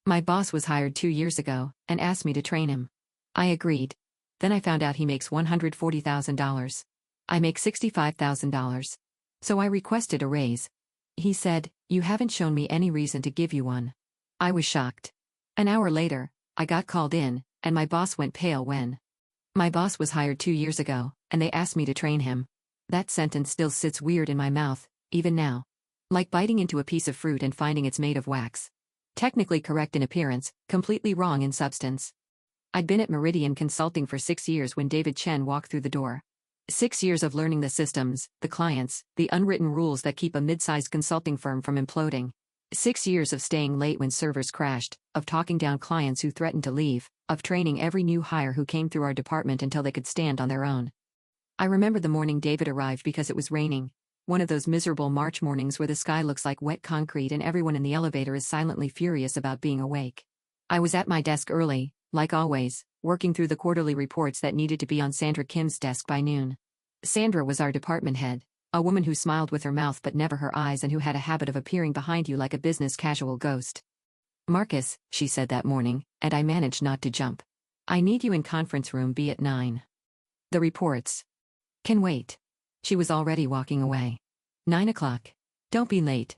My boss was hired 2 years ago and asked me to train him. I agreed. Then I found out he makes $140,000. I make $65,000. So I requested a raise. He said, "You haven't shown me any reason to give you one." I was shocked. An hour later, I got called in, and my boss went pale when my boss was hired 2 years ago, and they asked me to train him. That sentence still sits weird in my mouth, even now. Like biting into a piece of fruit and finding it's made of wax. Technically correct in appearance, completely wrong in substance. I'd been at Meridian Consulting for 6 years when David Chen walked through the door. 6 years of learning the systems, the clients, the unwritten rules that keep a mid-sized consulting firm from imploding. 6 years of staying late when servers crashed, of talking down clients who threatened to leave, of training every new hire who came through our department until they could stand on their own. I remember the morning David arrived because it was raining. One of those miserable March mornings where the sky looks like wet concrete and everyone in the elevator is silently furious about being awake. I was at my desk early, like always, working through the quarterly reports that needed to be on Sandra Kim's desk by noon. Sandra was our department head, a woman who smiled with her mouth but never her eyes and who had a habit of appearing behind you like a business casual ghost. "Marcus," she said that morning, and I managed not to jump. "I need you in conference room B at 9. The reports can wait." She was already walking away. 9 o'clock. Don't be late.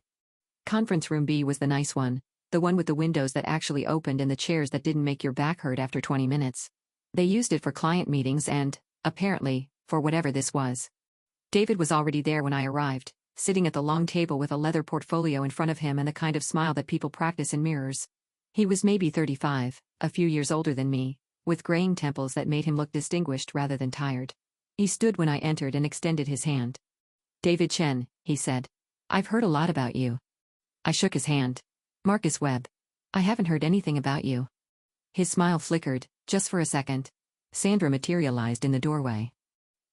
Conference room B was the nice one, the one with the windows that actually opened and the chairs that didn't make your back hurt after 20 minutes. They used it for client meetings and, apparently, for whatever this was. David was already there when I arrived, sitting at the long table with a leather portfolio in front of him and the kind of smile that people practice in mirrors. He was maybe 35, a few years older than me, with graying temples that made him look distinguished rather than tired. He stood when I entered and extended his hand. "David Chen," he said. "I've heard a lot about you." I shook his hand. "Marcus Webb. I haven't heard anything about you." His smile flickered, just for a second. Sandra materialized in the doorway.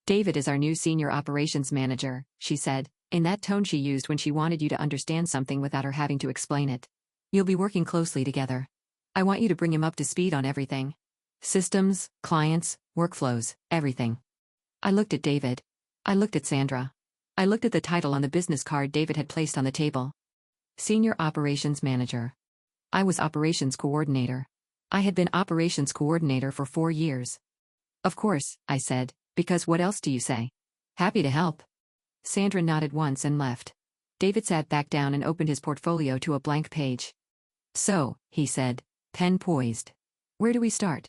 "David is our new senior operations manager," she said, in that tone she used when she wanted you to understand something without her having to explain it. "You'll be working closely together. I want you to bring him up to speed on everything. Systems, clients, workflows, everything." I looked at David. I looked at Sandra. I looked at the title on the business card David had placed on the table. Senior Operations Manager. I was Operations Coordinator. I had been Operations Coordinator for 4 years. "Of course," I said, "because what else do you say? Happy to help." Sandra nodded once and left. David sat back down and opened his portfolio to a blank page. "So," he said, pen poised. "Where do we start?"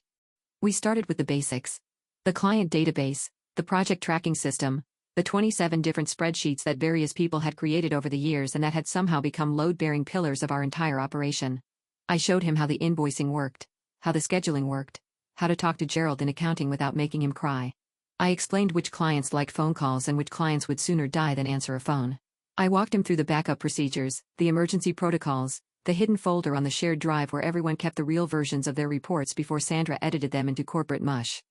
We started with the basics. The client database, the project tracking system, the 27 different spreadsheets that various people had created over the years and that had somehow become load-bearing pillars of our entire operation. I showed him how the invoicing worked, how the scheduling worked, how to talk to Gerald in accounting without making him cry. I explained which clients liked phone calls and which clients would sooner die than answer a phone. I walked him through the backup procedures, the emergency protocols, the hidden folder on the shared drive where everyone kept the real versions of their reports before Sandra edited them into corporate mush.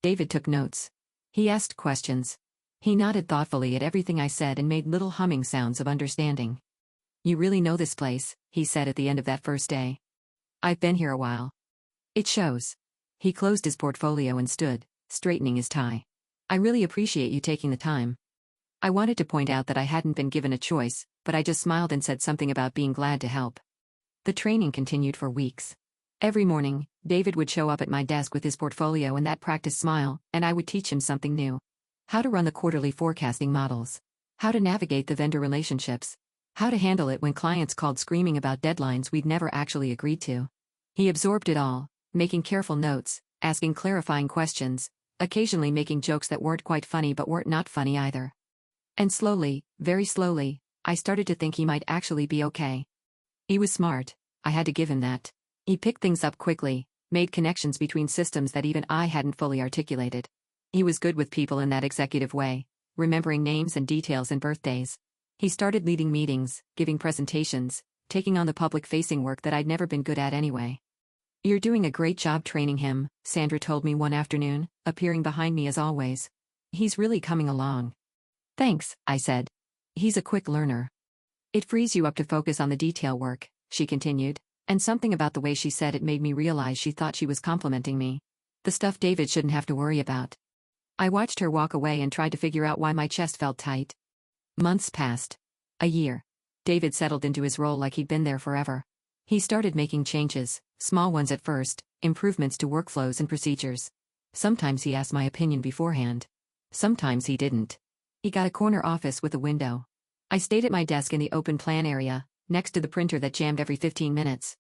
David took notes. He asked questions. He nodded thoughtfully at everything I said and made little humming sounds of understanding. "You really know this place," he said at the end of that first day. "I've been here a while." "It shows." He closed his portfolio and stood, straightening his tie. "I really appreciate you taking the time." I wanted to point out that I hadn't been given a choice, but I just smiled and said something about being glad to help. The training continued for weeks. Every morning, David would show up at my desk with his portfolio and that practice smile, and I would teach him something new. How to run the quarterly forecasting models. How to navigate the vendor relationships. How to handle it when clients called screaming about deadlines we'd never actually agreed to. He absorbed it all, making careful notes, asking clarifying questions, occasionally making jokes that weren't quite funny but weren't not funny either. And slowly, very slowly, I started to think he might actually be okay. He was smart, I had to give him that. He picked things up quickly, made connections between systems that even I hadn't fully articulated. He was good with people in that executive way, remembering names and details and birthdays. He started leading meetings, giving presentations, taking on the public-facing work that I'd never been good at anyway. "You're doing a great job training him," Sandra told me one afternoon, appearing behind me as always. "He's really coming along." "Thanks," I said. "He's a quick learner." "It frees you up to focus on the detail work," she continued, and something about the way she said it made me realize she thought she was complimenting me. The stuff David shouldn't have to worry about. I watched her walk away and tried to figure out why my chest felt tight. Months passed. A year. David settled into his role like he'd been there forever. He started making changes, small ones at first, improvements to workflows and procedures. Sometimes he asked my opinion beforehand. Sometimes he didn't. He got a corner office with a window. I stayed at my desk in the open plan area, next to the printer that jammed every 15 minutes.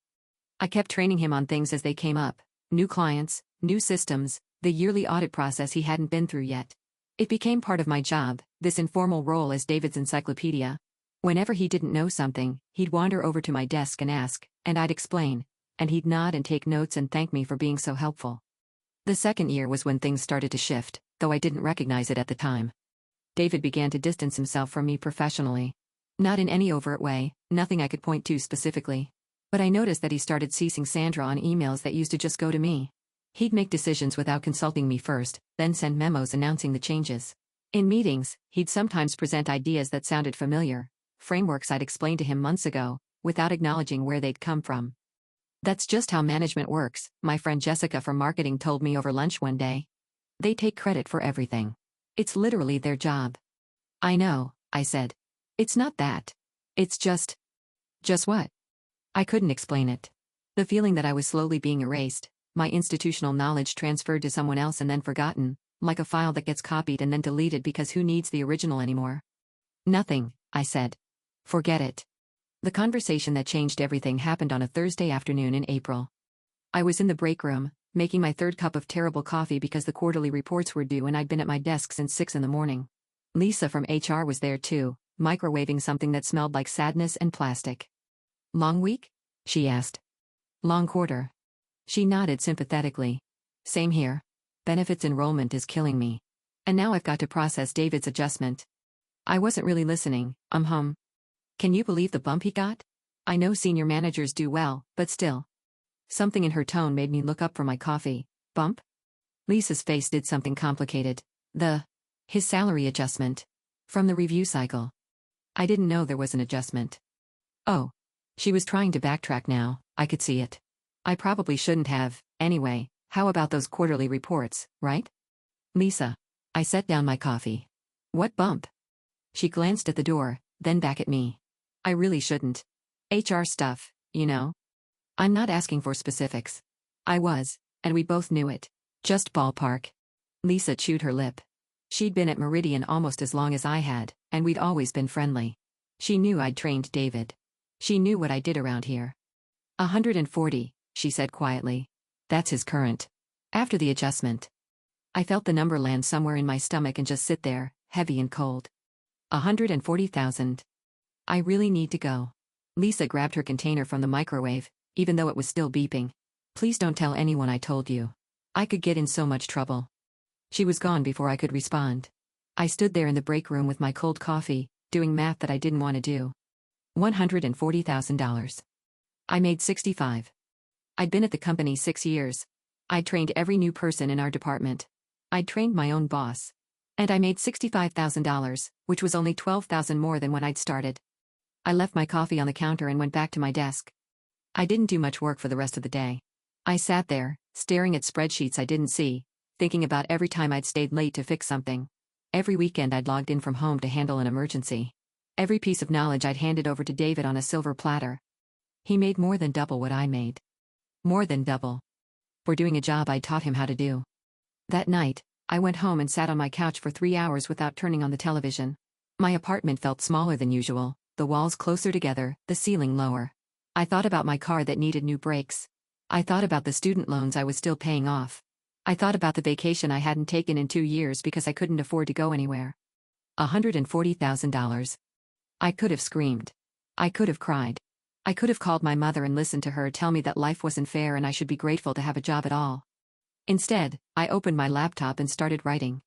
I kept training him on things as they came up: new clients, new systems, the yearly audit process he hadn't been through yet. It became part of my job, this informal role as David's encyclopedia. Whenever he didn't know something, he'd wander over to my desk and ask, and I'd explain, and he'd nod and take notes and thank me for being so helpful. The second year was when things started to shift, though I didn't recognize it at the time. David began to distance himself from me professionally. Not in any overt way, nothing I could point to specifically. But I noticed that he started ceasing Sandra on emails that used to just go to me. He'd make decisions without consulting me first, then send memos announcing the changes. In meetings, he'd sometimes present ideas that sounded familiar, frameworks I'd explained to him months ago, without acknowledging where they'd come from. That's just how management works, my friend Jessica from marketing told me over lunch one day. They take credit for everything. It's literally their job. I know, I said. It's not that. It's just. Just what? I couldn't explain it. The feeling that I was slowly being erased, my institutional knowledge transferred to someone else and then forgotten, like a file that gets copied and then deleted because who needs the original anymore? Nothing, I said. Forget it. The conversation that changed everything happened on a Thursday afternoon in April. I was in the break room, making my third cup of terrible coffee because the quarterly reports were due and I'd been at my desk since 6 in the morning. Lisa from HR was there too, microwaving something that smelled like sadness and plastic. Long week? She asked. Long quarter. She nodded sympathetically. Same here. Benefits enrollment is killing me. And now I've got to process David's adjustment. I wasn't really listening. Can you believe the bump he got? I know senior managers do well, but still. Something in her tone made me look up from my coffee. Bump? Lisa's face did something complicated. His salary adjustment. From the review cycle. I didn't know there was an adjustment. Oh. She was trying to backtrack now, I could see it. I probably shouldn't have. Anyway, how about those quarterly reports, right? Lisa. I set down my coffee. What bump? She glanced at the door, then back at me. I really shouldn't. HR stuff, you know. I'm not asking for specifics. I was, and we both knew it. Just ballpark. Lisa chewed her lip. She'd been at Meridian almost as long as I had, and we'd always been friendly. She knew I'd trained David. She knew what I did around here. 140, she said quietly. That's his current. After the adjustment. I felt the number land somewhere in my stomach and just sit there, heavy and cold. 140,000. I really need to go. Lisa grabbed her container from the microwave, even though it was still beeping. Please don't tell anyone I told you. I could get in so much trouble. She was gone before I could respond. I stood there in the break room with my cold coffee, doing math that I didn't want to do. $140,000. I made 65. I'd been at the company 6 years. I'd trained every new person in our department. I'd trained my own boss. And I made $65,000, which was only $12,000 more than when I'd started. I left my coffee on the counter and went back to my desk. I didn't do much work for the rest of the day. I sat there, staring at spreadsheets I didn't see, thinking about every time I'd stayed late to fix something. Every weekend I'd logged in from home to handle an emergency. Every piece of knowledge I'd handed over to David on a silver platter. He made more than double what I made. More than double. For doing a job I'd taught him how to do. That night, I went home and sat on my couch for 3 hours without turning on the television. My apartment felt smaller than usual, the walls closer together, the ceiling lower. I thought about my car that needed new brakes. I thought about the student loans I was still paying off. I thought about the vacation I hadn't taken in 2 years because I couldn't afford to go anywhere. $140,000. I could have screamed. I could have cried. I could have called my mother and listened to her tell me that life wasn't fair and I should be grateful to have a job at all. Instead, I opened my laptop and started writing.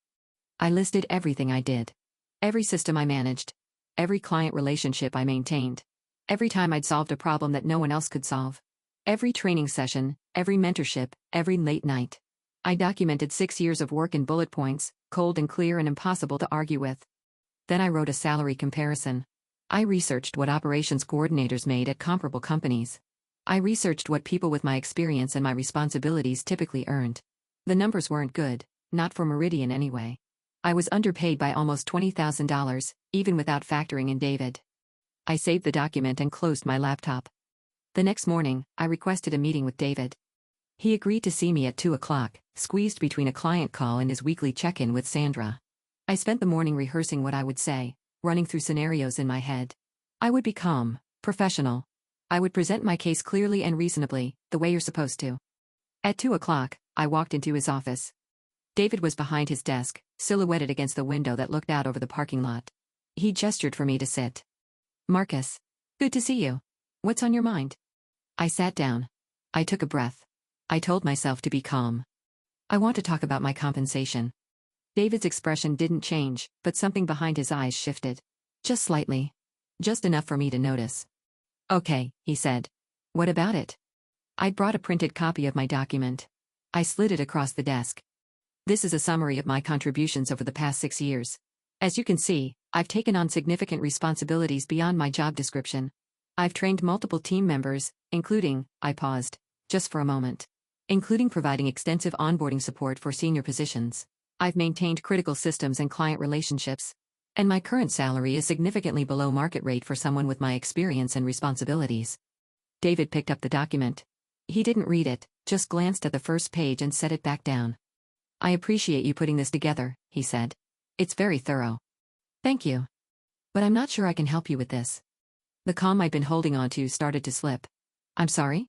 I listed everything I did. Every system I managed. Every client relationship I maintained. Every time I'd solved a problem that no one else could solve. Every training session, every mentorship, every late night. I documented 6 years of work in bullet points, cold and clear and impossible to argue with. Then I wrote a salary comparison. I researched what operations coordinators made at comparable companies. I researched what people with my experience and my responsibilities typically earned. The numbers weren't good, not for Meridian anyway. I was underpaid by almost $20,000, even without factoring in David. I saved the document and closed my laptop. The next morning, I requested a meeting with David. He agreed to see me at 2 o'clock, squeezed between a client call and his weekly check-in with Sandra. I spent the morning rehearsing what I would say, running through scenarios in my head. I would be calm, professional. I would present my case clearly and reasonably, the way you're supposed to. At 2 o'clock, I walked into his office. David was behind his desk, silhouetted against the window that looked out over the parking lot. He gestured for me to sit. "Marcus. Good to see you. What's on your mind?" I sat down. I took a breath. I told myself to be calm. "I want to talk about my compensation." David's expression didn't change, but something behind his eyes shifted. Just slightly. Just enough for me to notice. "Okay," he said. "What about it?" I'd brought a printed copy of my document. I slid it across the desk. "This is a summary of my contributions over the past 6 years. As you can see, I've taken on significant responsibilities beyond my job description. I've trained multiple team members, including," I paused, just for a moment, "including providing extensive onboarding support for senior positions. I've maintained critical systems and client relationships. And my current salary is significantly below market rate for someone with my experience and responsibilities." David picked up the document. He didn't read it, just glanced at the first page and set it back down. "I appreciate you putting this together," he said. "It's very thorough." "Thank you. But I'm not sure I can help you with this." The calm I'd been holding on to started to slip. "I'm sorry?"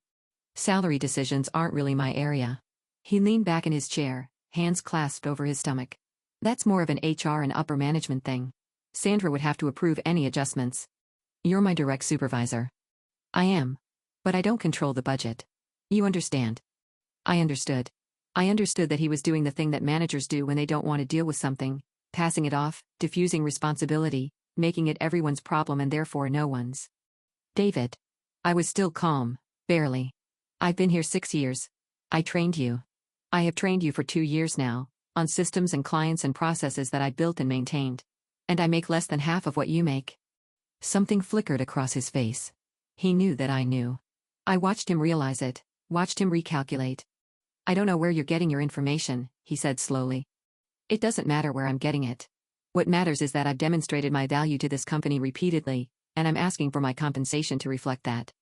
"Salary decisions aren't really my area." He leaned back in his chair, hands clasped over his stomach. "That's more of an HR and upper management thing. Sandra would have to approve any adjustments. You're my direct supervisor." "I am. But I don't control the budget. You understand." I understood. I understood that he was doing the thing that managers do when they don't want to deal with something, passing it off, diffusing responsibility, making it everyone's problem and therefore no one's. "David." I was still calm, barely. "I've been here 6 years. I trained you. I have trained you for 2 years now, on systems and clients and processes that I built and maintained. And I make less than half of what you make." Something flickered across his face. He knew that I knew. I watched him realize it, watched him recalculate. "I don't know where you're getting your information," he said slowly. "It doesn't matter where I'm getting it. What matters is that I've demonstrated my value to this company repeatedly, and I'm asking for my compensation to reflect that."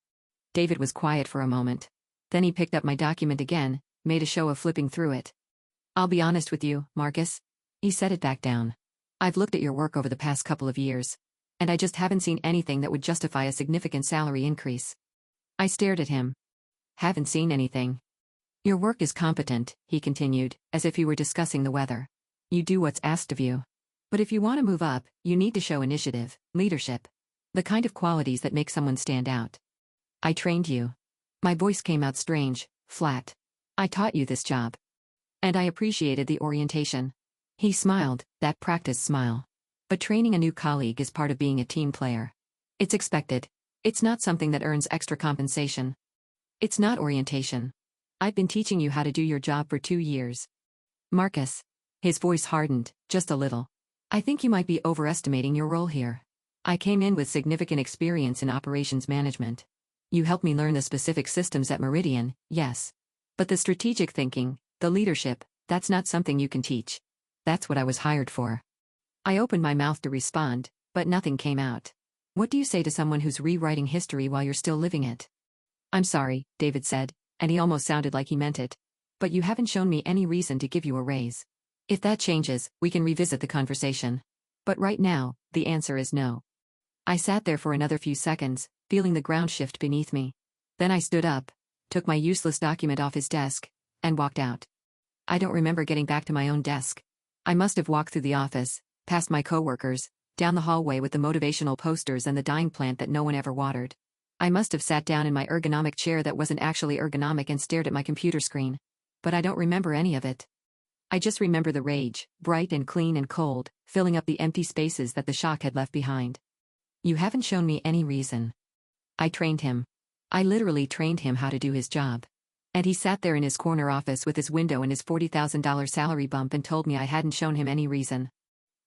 David was quiet for a moment. Then he picked up my document again, made a show of flipping through it. "I'll be honest with you, Marcus." He set it back down. "I've looked at your work over the past couple of years. And I just haven't seen anything that would justify a significant salary increase." I stared at him. "Haven't seen anything?" "Your work is competent," he continued, as if he were discussing the weather. "You do what's asked of you. But if you want to move up, you need to show initiative, leadership. The kind of qualities that make someone stand out. I trained you." My voice came out strange, flat. "I taught you this job. And I appreciated the orientation." He smiled, that practiced smile. "But training a new colleague is part of being a team player. It's expected. It's not something that earns extra compensation. It's not orientation. I've been teaching you how to do your job for 2 years. Marcus." His voice hardened, just a little. "I think you might be overestimating your role here. I came in with significant experience in operations management. You helped me learn the specific systems at Meridian, yes. But the strategic thinking, the leadership, that's not something you can teach. That's what I was hired for." I opened my mouth to respond, but nothing came out. What do you say to someone who's rewriting history while you're still living it? "I'm sorry," David said, and he almost sounded like he meant it. "But you haven't shown me any reason to give you a raise. If that changes, we can revisit the conversation. But right now, the answer is no." I sat there for another few seconds, feeling the ground shift beneath me. Then I stood up, took my useless document off his desk, and walked out. I don't remember getting back to my own desk. I must have walked through the office, past my coworkers, down the hallway with the motivational posters and the dying plant that no one ever watered. I must have sat down in my ergonomic chair that wasn't actually ergonomic and stared at my computer screen. But I don't remember any of it. I just remember the rage, bright and clean and cold, filling up the empty spaces that the shock had left behind. "You haven't shown me any reason." I trained him. I literally trained him how to do his job. And he sat there in his corner office with his window and his $40,000 salary bump and told me I hadn't shown him any reason.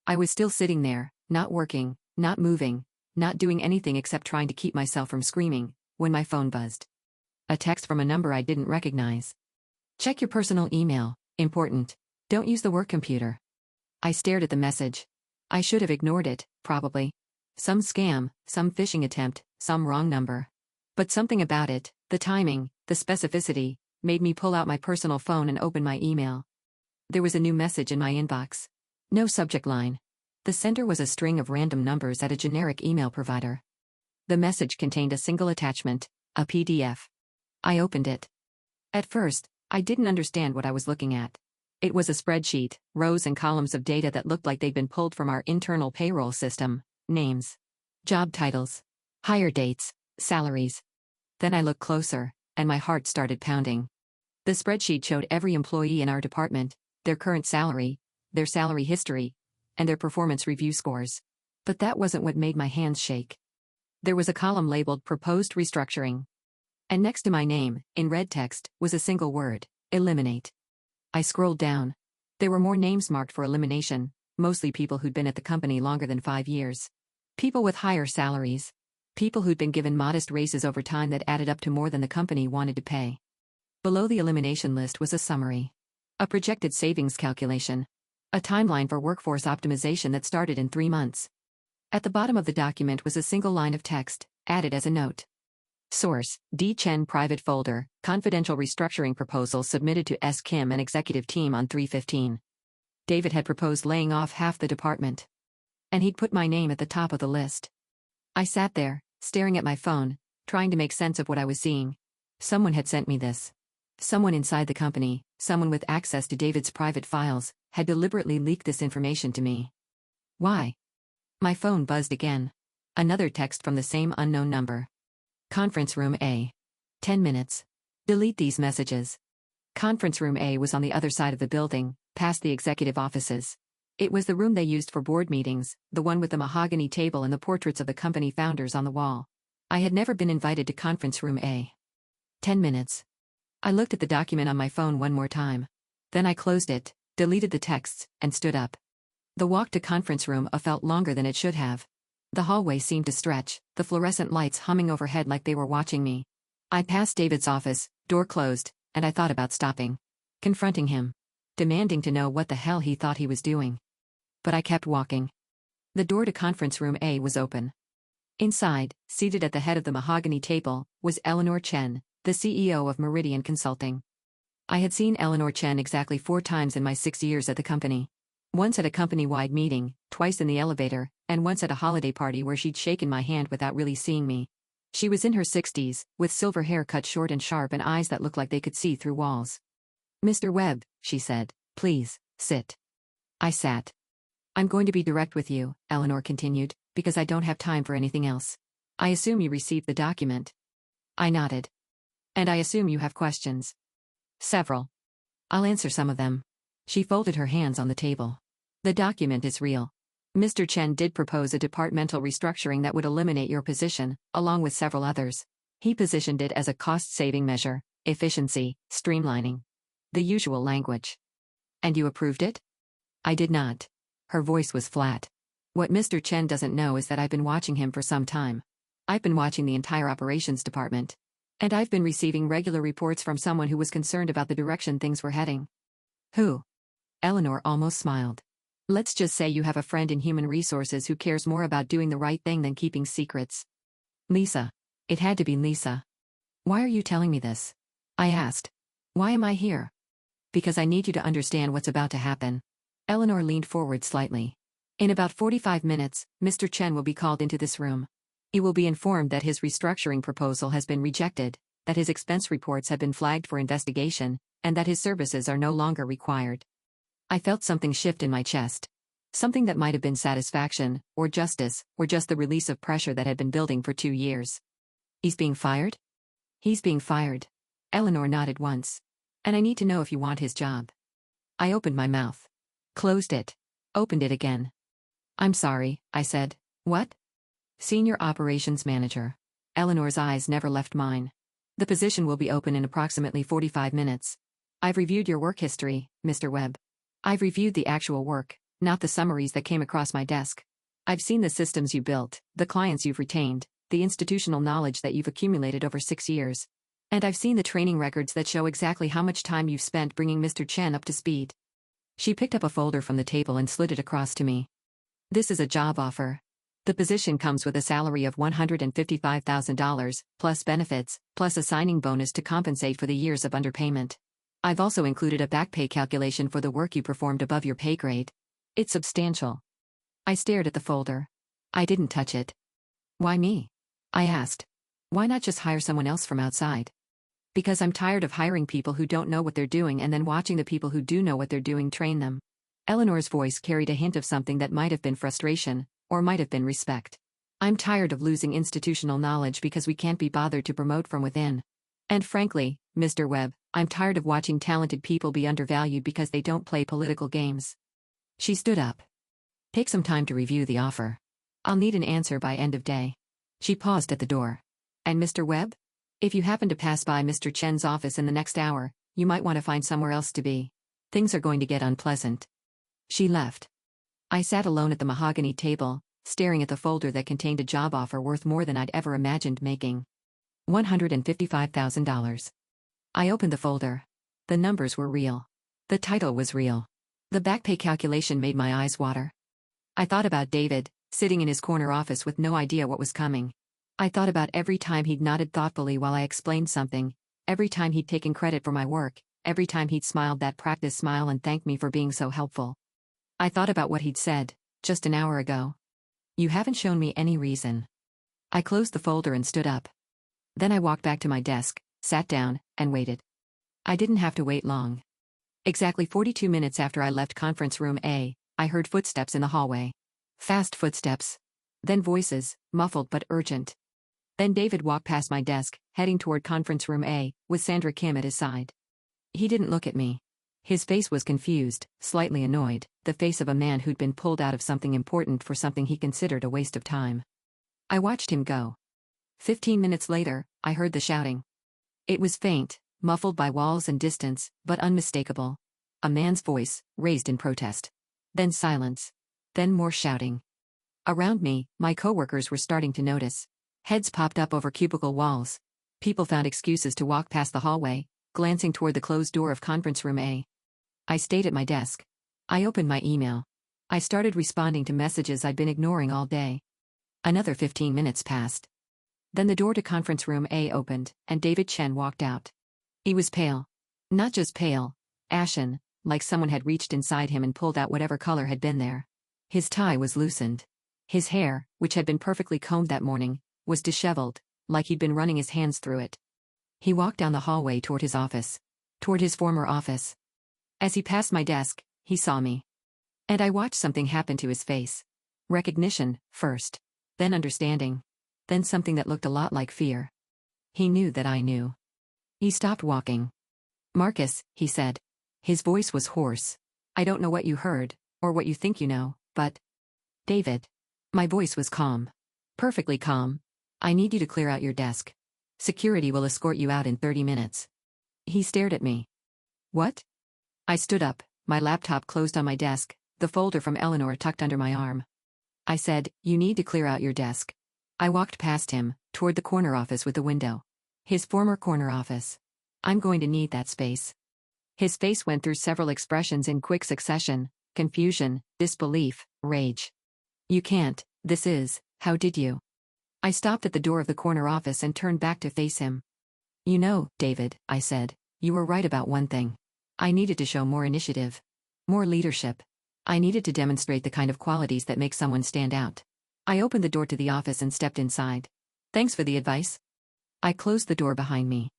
I was still sitting there, not working, not moving, not doing anything except trying to keep myself from screaming, when my phone buzzed. A text from a number I didn't recognize. "Check your personal email, important. Don't use the work computer." I stared at the message. I should have ignored it, probably. Some scam, some phishing attempt, some wrong number. But something about it, the timing, the specificity, made me pull out my personal phone and open my email. There was a new message in my inbox. No subject line. The sender was a string of random numbers at a generic email provider. The message contained a single attachment, a PDF. I opened it. At first, I didn't understand what I was looking at. It was a spreadsheet, rows and columns of data that looked like they'd been pulled from our internal payroll system: names, job titles, hire dates, salaries. Then I looked closer, and my heart started pounding. The spreadsheet showed every employee in our department, their current salary, their salary history, and their performance review scores. But that wasn't what made my hands shake. There was a column labeled Proposed Restructuring. And next to my name, in red text, was a single word: eliminate. I scrolled down. There were more names marked for elimination, mostly people who'd been at the company longer than 5 years. People with higher salaries. People who'd been given modest raises over time that added up to more than the company wanted to pay. Below the elimination list was a summary. A projected savings calculation. A timeline for workforce optimization that started in 3 months. At the bottom of the document was a single line of text, added as a note. Source: D. Chen Private Folder, Confidential Restructuring Proposal submitted to S. Kim and Executive Team on 3/15. David had proposed laying off half the department. And he'd put my name at the top of the list. I sat there, staring at my phone, trying to make sense of what I was seeing. Someone had sent me this. Someone inside the company, someone with access to David's private files, had deliberately leaked this information to me. Why? My phone buzzed again. Another text from the same unknown number. Conference Room A. 10 minutes. Delete these messages. Conference Room A was on the other side of the building, past the executive offices. It was the room they used for board meetings, the one with the mahogany table and the portraits of the company founders on the wall. I had never been invited to Conference Room A. 10 minutes. I looked at the document on my phone one more time. Then I closed it, deleted the texts, and stood up. The walk to Conference Room A felt longer than it should have. The hallway seemed to stretch, the fluorescent lights humming overhead like they were watching me. I passed David's office, door closed, and I thought about stopping. Confronting him. Demanding to know what the hell he thought he was doing. But I kept walking. The door to Conference Room A was open. Inside, seated at the head of the mahogany table, was Eleanor Chen, the CEO of Meridian Consulting. I had seen Eleanor Chen exactly 4 times in my 6 years at the company. Once at a company-wide meeting, twice in the elevator, and once at a holiday party where she'd shaken my hand without really seeing me. She was in her 60s, with silver hair cut short and sharp and eyes that looked like they could see through walls. "Mr. Webb," she said, "please, sit." I sat. "I'm going to be direct with you," Eleanor continued, "because I don't have time for anything else. I assume you received the document." I nodded. "And I assume you have questions." "Several. I'll answer some of them." She folded her hands on the table. "The document is real. Mr. Chen did propose a departmental restructuring that would eliminate your position, along with several others. He positioned it as a cost-saving measure, efficiency, streamlining. The usual language. And you approved it?" I did not. Her voice was flat. "What Mr. Chen doesn't know is that I've been watching him for some time. I've been watching the entire operations department. And I've been receiving regular reports from someone who was concerned about the direction things were heading." "Who?" Eleanor almost smiled. "Let's just say you have a friend in human resources who cares more about doing the right thing than keeping secrets." "Lisa." It had to be Lisa. "Why are you telling me this?" I asked. "Why am I here?" "Because I need you to understand what's about to happen." Eleanor leaned forward slightly. "In about 45 minutes, Mr. Chen will be called into this room. He will be informed that his restructuring proposal has been rejected, that his expense reports have been flagged for investigation, and that his services are no longer required." I felt something shift in my chest. Something that might have been satisfaction, or justice, or just the release of pressure that had been building for 2 years. "He's being fired?" "He's being fired." Eleanor nodded once. "And I need to know if you want his job." I opened my mouth. Closed it. Opened it again. "I'm sorry," I said. "What?" "Senior Operations Manager." Eleanor's eyes never left mine. "The position will be open in approximately 45 minutes. I've reviewed your work history, Mr. Webb. I've reviewed the actual work, not the summaries that came across my desk. I've seen the systems you built, the clients you've retained, the institutional knowledge that you've accumulated over 6 years. And I've seen the training records that show exactly how much time you've spent bringing Mr. Chen up to speed." She picked up a folder from the table and slid it across to me. "This is a job offer. The position comes with a salary of $155,000, plus benefits, plus a signing bonus to compensate for the years of underpayment. I've also included a back pay calculation for the work you performed above your pay grade. It's substantial. I stared at the folder. I didn't touch it. Why me? I asked. Why not just hire someone else from outside? Because I'm tired of hiring people who don't know what they're doing and then watching the people who do know what they're doing train them. Eleanor's voice carried a hint of something that might have been frustration, or might have been respect. I'm tired of losing institutional knowledge because we can't be bothered to promote from within. And frankly, Mr. Webb, I'm tired of watching talented people be undervalued because they don't play political games. She stood up. Take some time to review the offer. I'll need an answer by end of day. She paused at the door. And Mr. Webb? If you happen to pass by Mr. Chen's office in the next hour, you might want to find somewhere else to be. Things are going to get unpleasant. She left. I sat alone at the mahogany table, staring at the folder that contained a job offer worth more than I'd ever imagined making. $155,000. I opened the folder. The numbers were real. The title was real. The back pay calculation made my eyes water. I thought about David, sitting in his corner office with no idea what was coming. I thought about every time he'd nodded thoughtfully while I explained something, every time he'd taken credit for my work, every time he'd smiled that practice smile and thanked me for being so helpful. I thought about what he'd said, just an hour ago. You haven't shown me any reason. I closed the folder and stood up. Then I walked back to my desk, sat down, and waited. I didn't have to wait long. Exactly 42 minutes after I left conference room A, I heard footsteps in the hallway. Fast footsteps. Then voices, muffled but urgent. Then David walked past my desk, heading toward conference room A, with Sandra Kim at his side. He didn't look at me. His face was confused, slightly annoyed, the face of a man who'd been pulled out of something important for something he considered a waste of time. I watched him go. 15 minutes later, I heard the shouting. It was faint, muffled by walls and distance, but unmistakable. A man's voice, raised in protest. Then silence. Then more shouting. Around me, my coworkers were starting to notice. Heads popped up over cubicle walls. People found excuses to walk past the hallway, glancing toward the closed door of conference room A. I stayed at my desk. I opened my email. I started responding to messages I'd been ignoring all day. Another 15 minutes passed. Then the door to conference room A opened, and David Chen walked out. He was pale. Not just pale, ashen, like someone had reached inside him and pulled out whatever color had been there. His tie was loosened. His hair, which had been perfectly combed that morning, was disheveled, like he'd been running his hands through it. He walked down the hallway toward his office. Toward his former office. As he passed my desk, he saw me. And I watched something happen to his face. Recognition, first. Then understanding. Then something that looked a lot like fear. He knew that I knew. He stopped walking. Marcus, he said. His voice was hoarse. I don't know what you heard, or what you think you know, but... David. My voice was calm. Perfectly calm. I need you to clear out your desk. Security will escort you out in 30 minutes. He stared at me. What? I stood up, my laptop closed on my desk, the folder from Eleanor tucked under my arm. I said, you need to clear out your desk. I walked past him, toward the corner office with the window. His former corner office. I'm going to need that space. His face went through several expressions in quick succession: confusion, disbelief, rage. You can't, this is, how did you? I stopped at the door of the corner office and turned back to face him. You know, David, I said, you were right about one thing. I needed to show more initiative. More leadership. I needed to demonstrate the kind of qualities that make someone stand out. I opened the door to the office and stepped inside. Thanks for the advice. I closed the door behind me.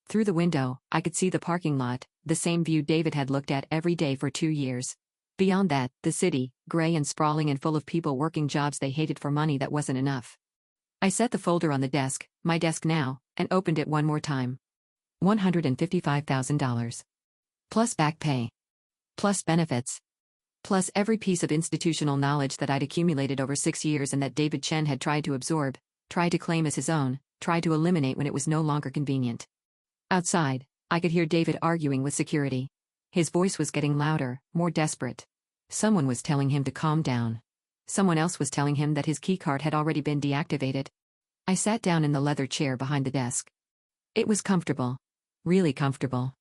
Through the window, I could see the parking lot, the same view David had looked at every day for 2 years. Beyond that, the city, gray and sprawling and full of people working jobs they hated for money that wasn't enough. I set the folder on the desk, my desk now, and opened it one more time. $155,000. Plus back pay. Plus benefits. Plus every piece of institutional knowledge that I'd accumulated over 6 years and that David Chen had tried to absorb, tried to claim as his own, tried to eliminate when it was no longer convenient. Outside, I could hear David arguing with security. His voice was getting louder, more desperate. Someone was telling him to calm down. Someone else was telling him that his keycard had already been deactivated. I sat down in the leather chair behind the desk. It was comfortable. Really comfortable.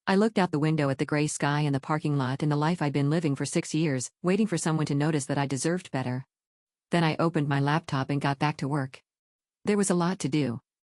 I looked out the window at the gray sky and the parking lot and the life I'd been living for 6 years, waiting for someone to notice that I deserved better. Then I opened my laptop and got back to work. There was a lot to do.